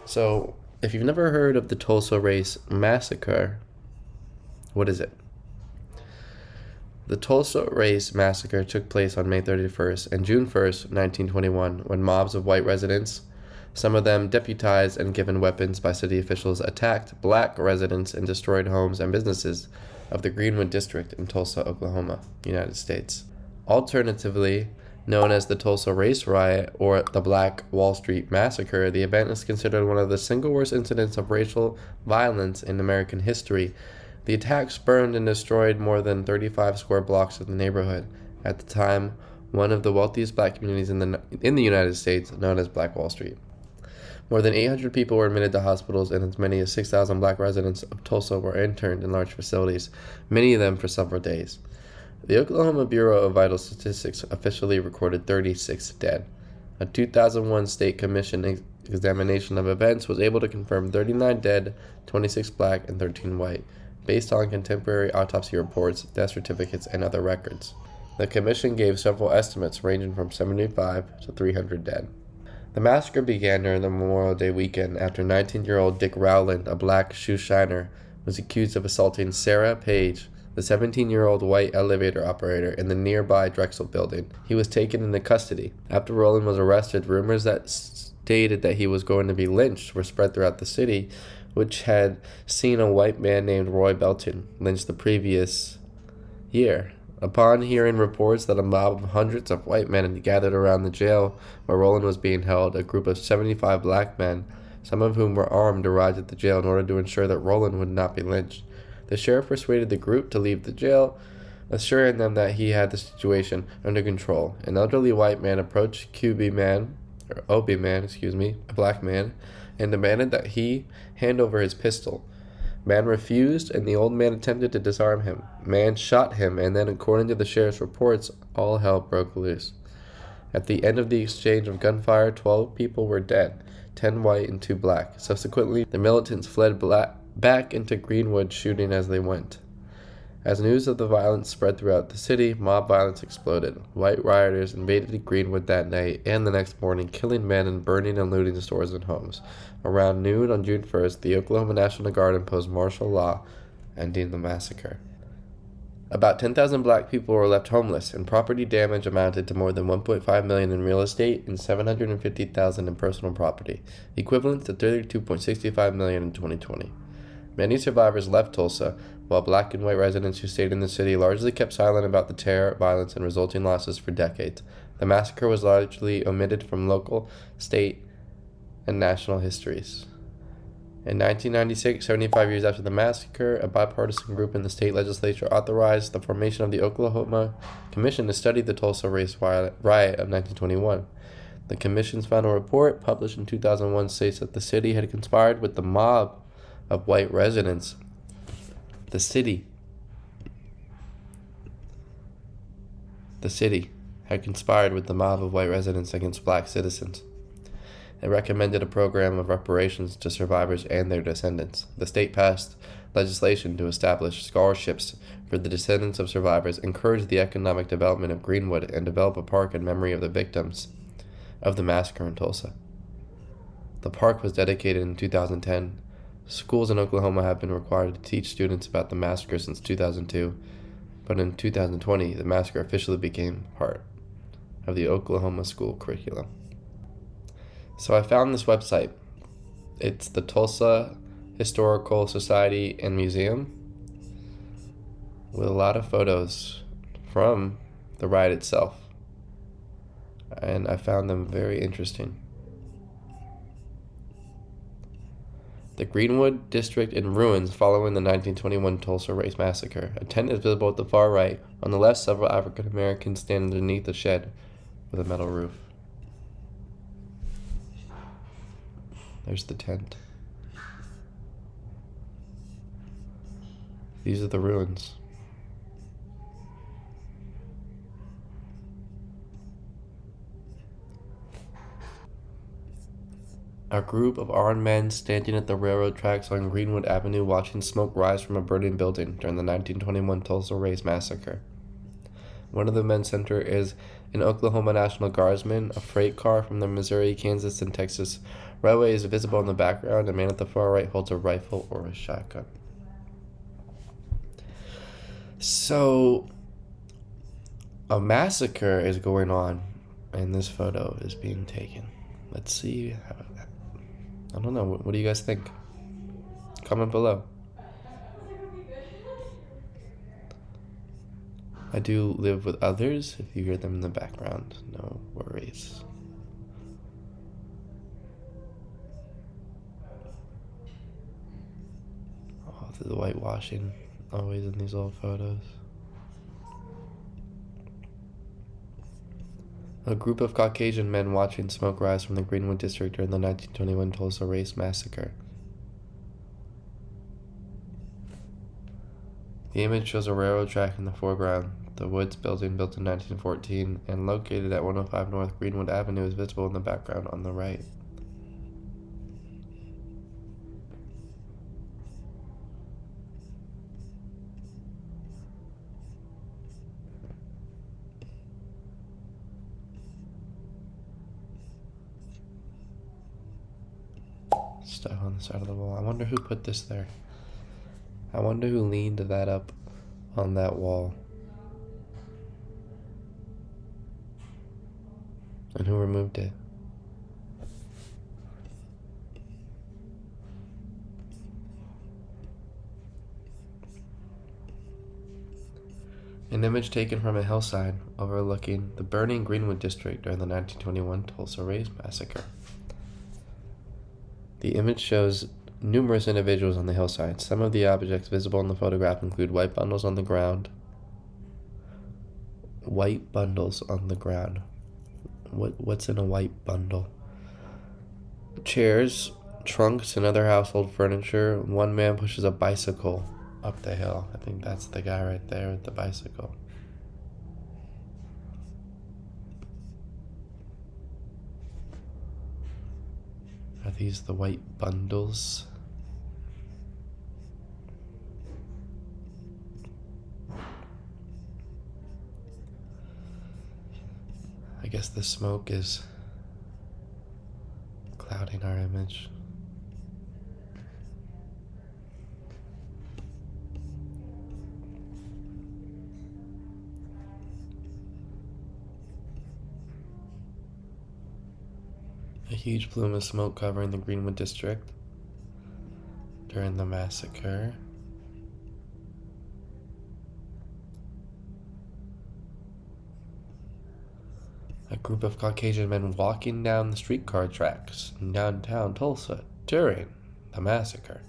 So, if you've never heard of the Tulsa Race Massacre, what is it? The Tulsa Race Massacre took place on May 31st and June 1st, 1921, when mobs of white residents, some of them deputized and given weapons by city officials, attacked black residents and destroyed homes and businesses of the Greenwood District in Tulsa, Oklahoma, United States. Alternatively, known as the Tulsa Race Riot or the Black Wall Street Massacre, the event is considered one of the single worst incidents of racial violence in American history. The attacks burned and destroyed more than 35 square blocks of the neighborhood, at the time one of the wealthiest black communities in the United States, known as Black Wall Street. More than 800 people were admitted to hospitals, and as many as 6,000 black residents of Tulsa were interned in large facilities, many of them for several days. The Oklahoma Bureau of Vital Statistics officially recorded 36 dead. A 2001 state commission examination of events was able to confirm 39 dead, 26 black, and 13 white, based on contemporary autopsy reports, death certificates, and other records. The commission gave several estimates ranging from 75 to 300 dead. The massacre began during the Memorial Day weekend after 19-year-old Dick Rowland, a black shoe shiner, was accused of assaulting Sarah Page, the 17-year-old white elevator operator in the nearby Drexel building. He was taken into custody. After Rowland was arrested, rumors that stated that he was going to be lynched were spread throughout the city, which had seen a white man named Roy Belton lynched the previous year. Upon hearing reports that a mob of hundreds of white men had gathered around the jail where Rowland was being held, a group of 75 black men, some of whom were armed, arrived at the jail in order to ensure that Rowland would not be lynched. The sheriff persuaded the group to leave the jail, assuring them that he had the situation under control. An elderly white man approached Obie Man, a black man, and demanded that he hand over his pistol. Man refused, and the old man attempted to disarm him. Man shot him, and then, according to the sheriff's reports, all hell broke loose. At the end of the exchange of gunfire, 12 people were dead, 10 white and 2 black. Subsequently, the militants fled back into Greenwood, shooting as they went. As news of the violence spread throughout the city, mob violence exploded. White rioters invaded Greenwood that night and the next morning, killing men and burning and looting stores and homes. Around noon on June 1st, the Oklahoma National Guard imposed martial law, ending the massacre. About 10,000 black people were left homeless, and property damage amounted to more than $1.5 million in real estate and $750,000 in personal property, equivalent to $32.65 million in 2020. Many survivors left Tulsa, while black and white residents who stayed in the city largely kept silent about the terror, violence, and resulting losses for decades. The massacre was largely omitted from local, state, and national histories. In 1996, 75 years after the massacre, a bipartisan group in the state legislature authorized the formation of the Oklahoma Commission to study the Tulsa Race Riot of 1921. The commission's final report, published in 2001, states that the city had conspired with the mob of white residents. The city had conspired with the mob of white residents against black citizens. It recommended a program of reparations to survivors and their descendants. The state passed legislation to establish scholarships for the descendants of survivors, encourage the economic development of Greenwood, and develop a park in memory of the victims of the massacre in Tulsa. The park was dedicated in 2010. Schools in Oklahoma have been required to teach students about the massacre since 2002, but in 2020, the massacre officially became part of the Oklahoma school curriculum. So I found this website. It's the Tulsa Historical Society and Museum, with a lot of photos from the riot itself, and I found them very interesting. The Greenwood District in ruins following the 1921 Tulsa Race Massacre. A tent is visible at the far right. On the left, several African Americans stand underneath a shed with a metal roof. There's the tent. These are the ruins. A group of armed men standing at the railroad tracks on Greenwood Avenue watching smoke rise from a burning building during the 1921 Tulsa Race Massacre. One of the men center is an Oklahoma National Guardsman, a freight car from the Missouri, Kansas, and Texas Railway is visible in the background. A man at the far right holds a rifle or a shotgun. So, a massacre is going on, and this photo is being taken. Let's see. I don't know. What do you guys think? Comment below. I do live with others. If you hear them in the background, no worries. Oh, the whitewashing always in these old photos. A group of Caucasian men watching smoke rise from the Greenwood district during the 1921 Tulsa Race Massacre. The image shows a railroad track in the foreground. The Woods building, built in 1914 and located at 105 North Greenwood Avenue, is visible in the background on the right. Stuff on the side of the wall. I wonder who put this there. I wonder who leaned that up on that wall. And who removed it? An image taken from a hillside overlooking the burning Greenwood district during the 1921 Tulsa Race Massacre. The image shows numerous individuals on the hillside. Some of the objects visible in the photograph include white bundles on the ground. White bundles on the ground. What's in a white bundle? Chairs, trunks, and other household furniture. One man pushes a bicycle up the hill. I think that's the guy right there with the bicycle. Are these the white bundles? I guess the smoke is clouding our image. A huge plume of smoke covering the Greenwood district during the massacre. A group of Caucasian men walking down the streetcar tracks in downtown Tulsa during the massacre.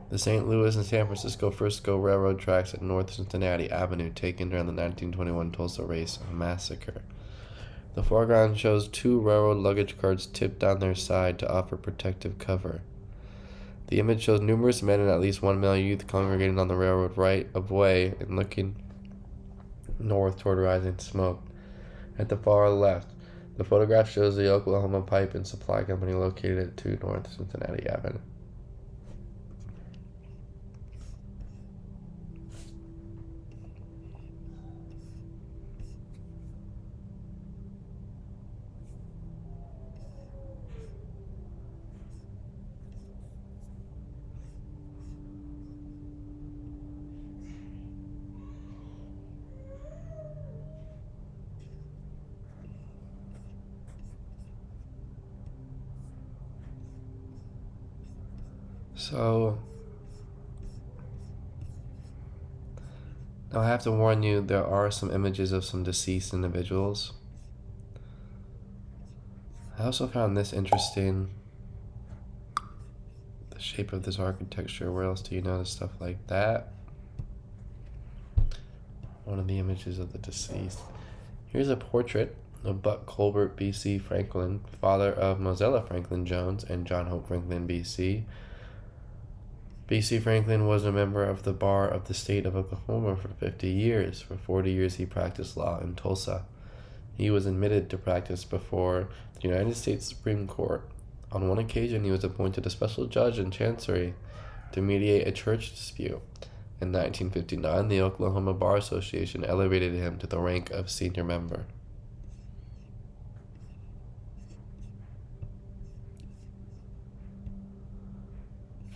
The St. Louis and San Francisco Frisco Railroad tracks at North Cincinnati Avenue, taken during the 1921 Tulsa Race Massacre. The foreground shows two railroad luggage carts tipped on their side to offer protective cover. The image shows numerous men and at least one male youth congregating on the railroad right of way and looking north toward rising smoke. At the far left, the photograph shows the Oklahoma Pipe and Supply Company located at 2 North Cincinnati Avenue. So, now I have to warn you, there are some images of some deceased individuals. I also found this interesting. The shape of this architecture. Where else do you notice stuff like that? One of the images of the deceased. Here's a portrait of Buck Colbert B.C. Franklin, father of Mozilla Franklin Jones and John Hope Franklin B.C. B.C. Franklin was a member of the bar of the state of Oklahoma for 50 years. For 40 years he practiced law in Tulsa. He was admitted to practice before the United States Supreme Court. On one occasion he was appointed a special judge in Chancery to mediate a church dispute. In 1959, the Oklahoma Bar Association elevated him to the rank of senior member.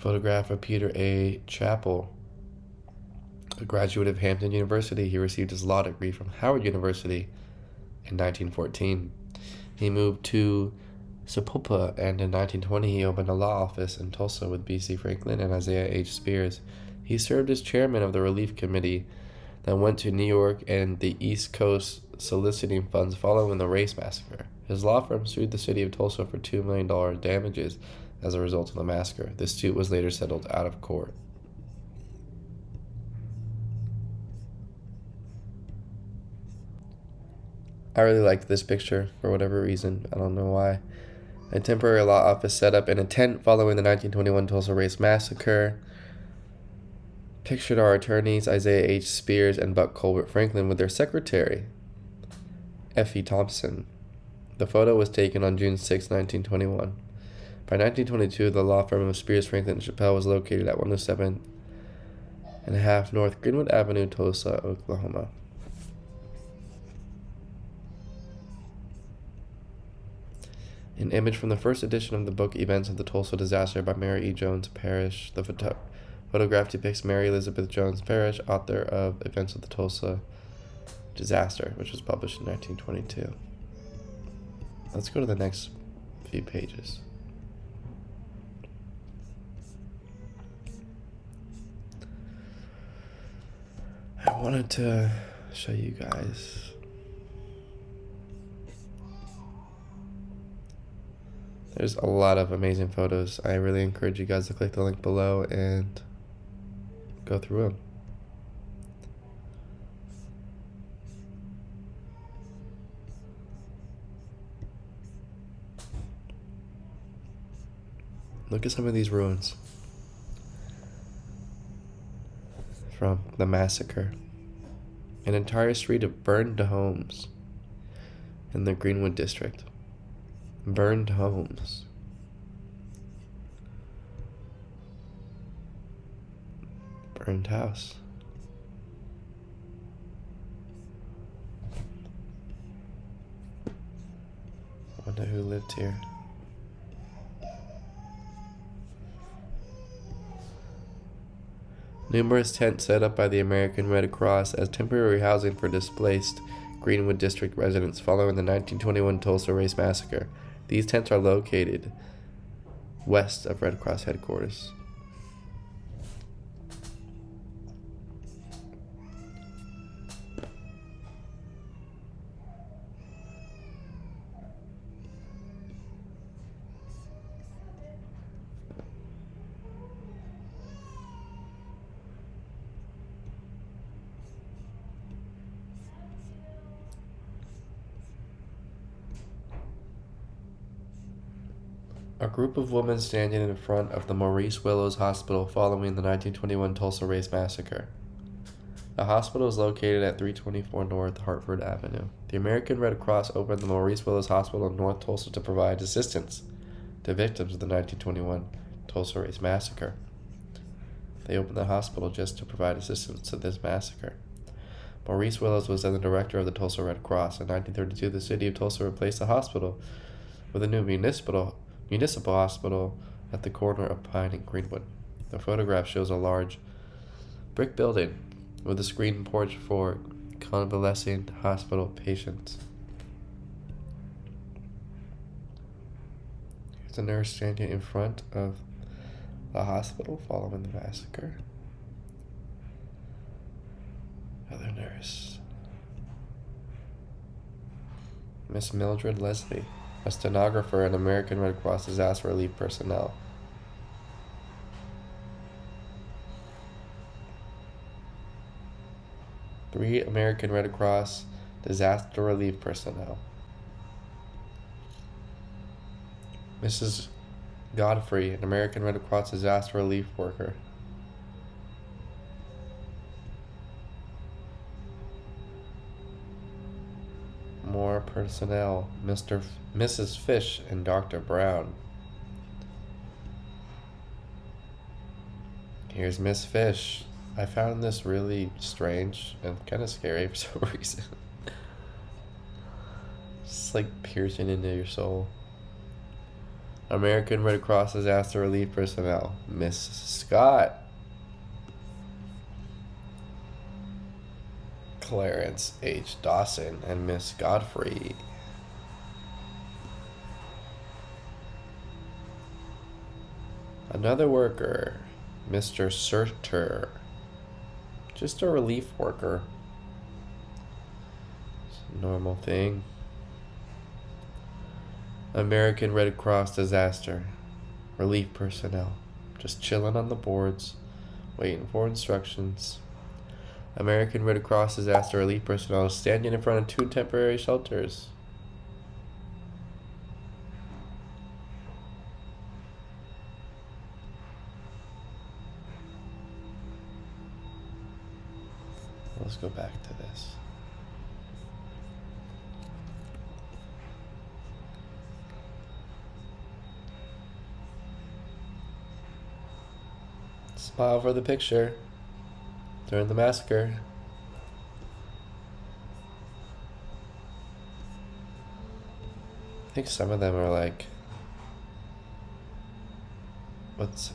Photograph of Peter A. Chappell, a graduate of Hampton University. He received his law degree from Howard University in 1914. He moved to Sapulpa, and in 1920 he opened a law office in Tulsa with B.C. Franklin and Isaiah H. Spears. He served as chairman of the Relief Committee that went to New York and the East Coast soliciting funds following the race massacre. His law firm sued the city of Tulsa for $2 million damages as a result of the massacre. This suit was later settled out of court. I really liked this picture for whatever reason. I don't know why. A temporary law office set up in a tent following the 1921 Tulsa Race Massacre. Pictured are attorneys Isaiah H. Spears and Buck Colbert Franklin with their secretary, Effie Thompson. The photo was taken on June 6, 1921. By 1922, the law firm of Spears, Franklin, and Chappell was located at 107 and a half North Greenwood Avenue, Tulsa, Oklahoma. An image from the first edition of the book Events of the Tulsa Disaster by Mary E. Jones Parrish. The photograph depicts Mary Elizabeth Jones Parrish, author of Events of the Tulsa Disaster, which was published in 1922. Let's go to the next few pages. I wanted to show you guys there's a lot of amazing photos. I really encourage you guys to click the link below and go through them. Look at some of these ruins from the massacre. An entire street of burned homes in the Greenwood district. Burned homes. Burned house. I wonder who lived here. Numerous tents set up by the American Red Cross as temporary housing for displaced Greenwood District residents following the 1921 Tulsa Race Massacre. These tents are located west of Red Cross headquarters. A group of women standing in front of the Maurice Willows Hospital following the 1921 Tulsa Race Massacre. The hospital is located at 324 North Hartford Avenue. The American Red Cross opened the Maurice Willows Hospital in North Tulsa to provide assistance to victims of the 1921 Tulsa Race Massacre. They opened the hospital just to provide assistance to this massacre. Maurice Willows was then the director of the Tulsa Red Cross. In 1932, the city of Tulsa replaced the hospital with a new municipal hospital at the corner of Pine and Greenwood. The photograph shows a large brick building with a screened porch for convalescing hospital patients. Here's a nurse standing in front of the hospital following the massacre. Another nurse. Miss Mildred Leslie, a stenographer and American Red Cross disaster relief personnel. Three American Red Cross disaster relief personnel. Mrs. Godfrey, an American Red Cross disaster relief worker. More personnel, Mrs. Fish and Dr. Brown. Here's Miss Fish. I found this really strange and kind of scary for some reason. Just like piercing into your soul. American Red Cross disaster relief personnel. Miss Scott. Clarence H. Dawson and Miss Godfrey. Another worker, Mr. Surter. Just a relief worker. It's a normal thing. American Red Cross disaster relief personnel. Just chilling on the boards, waiting for instructions. American Red Cross disaster relief personnel standing in front of 2 temporary shelters. Let's go back to this. Smile for the picture during the massacre. I think some of them are like, what's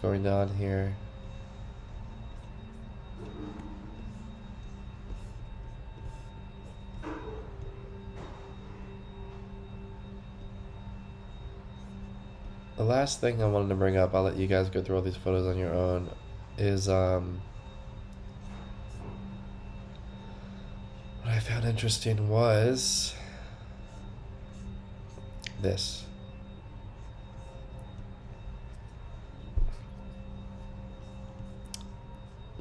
going on here? The last thing I wanted to bring up, I'll let you guys go through all these photos on your own, is what I found interesting was this.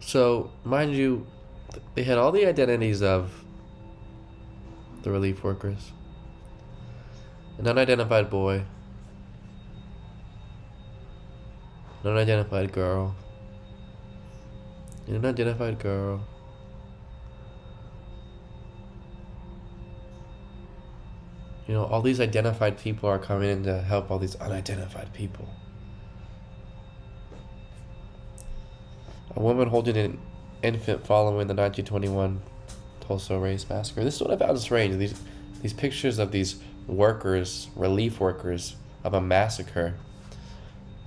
So, mind you, they had all the identities of the relief workers. An unidentified boy, an unidentified girl, an unidentified girl, you know, all these identified people are coming in to help all these unidentified people. A woman holding an infant following the 1921 Tulsa race massacre. This is what I found strange. These pictures of these workers, relief workers of a massacre,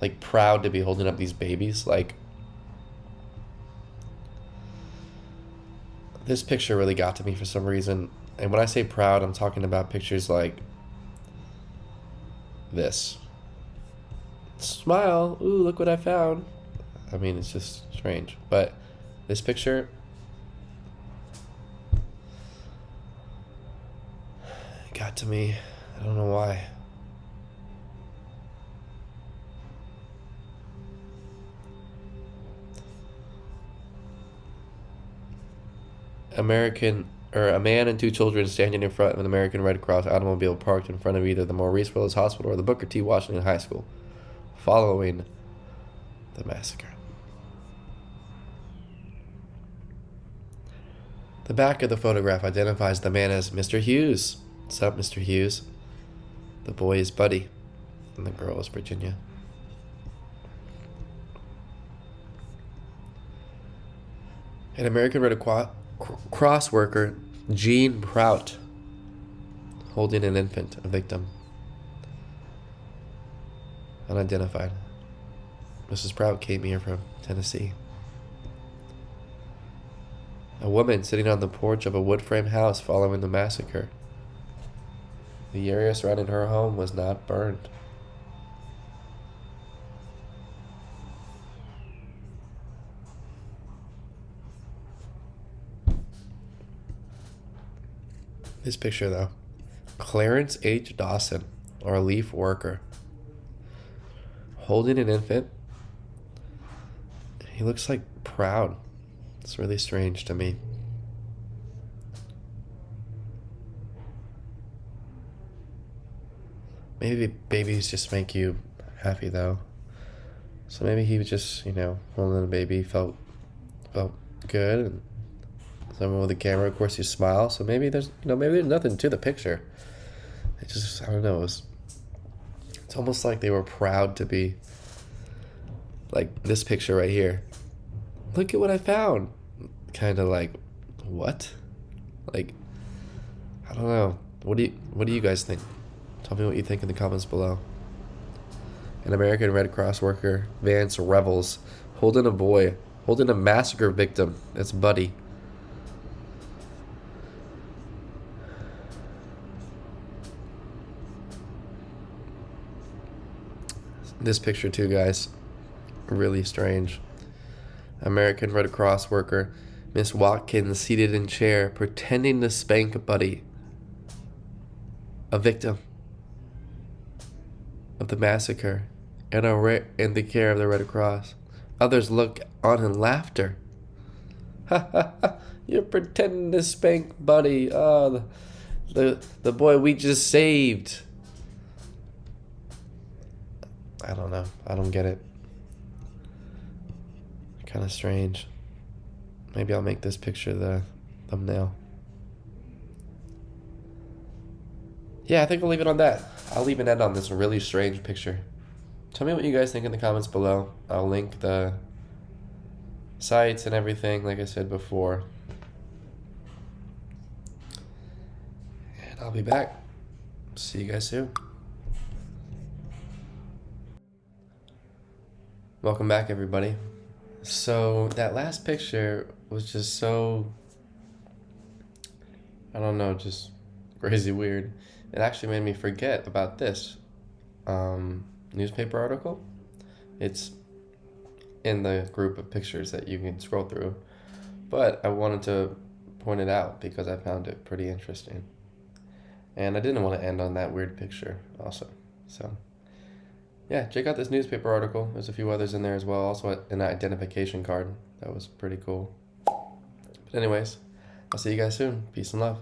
like proud to be holding up these babies. Like, this picture really got to me for some reason. And when I say proud, I'm talking about pictures like this. Smile. Ooh, look what I found. I mean, it's just strange. But this picture got to me. I don't know why. A man and 2 children standing in front of an American Red Cross automobile parked in front of either the Maurice Willis Hospital or the Booker T. Washington High School following the massacre. The back of the photograph identifies the man as Mr. Hughes. What's up, Mr. Hughes? The boy is Buddy, and the girl is Virginia. An American Red Cross worker, Jean Prout, holding an infant, a victim. Unidentified. Mrs. Prout came here from Tennessee. A woman sitting on the porch of a wood frame house following the massacre. The area surrounding her home was not burned. This picture, though. Clarence H. Dawson, a relief worker, holding an infant. He looks like proud. It's really strange to me. Maybe babies just make you happy, though. So maybe he was just, holding a baby, felt good. And someone with a camera, of course, you smile. So maybe there's nothing to the picture. It just, I don't know. It's almost like they were proud to be like this picture right here. Look at what I found. Kind of like, what? Like, I don't know. What do you guys think? Tell me what you think in the comments below. An American Red Cross worker, Vance Revels, holding a massacre victim. That's Buddy. This picture too, guys. Really strange. American Red Cross worker, Miss Watkins, seated in chair, pretending to spank Buddy. A victim of the massacre in the care of the Red Cross. Others look on in laughter. Ha ha ha! You're pretending to spank Buddy. Oh, the boy we just saved. I don't know. I don't get it. Kind of strange. Maybe I'll make this picture the thumbnail. Yeah, I think I'll leave it on that. I'll even end on this really strange picture. Tell me what you guys think in the comments below. I'll link the sites and everything, like I said before. And I'll be back. See you guys soon. Welcome back, everybody. So that last picture was just so, I don't know, just crazy weird. It actually made me forget about this newspaper article. It's in the group of pictures that you can scroll through, but I wanted to point it out because I found it pretty interesting. And I didn't want to end on that weird picture also. So yeah, check out this newspaper article. There's a few others in there as well. Also an identification card. That was pretty cool. But anyways, I'll see you guys soon. Peace and love.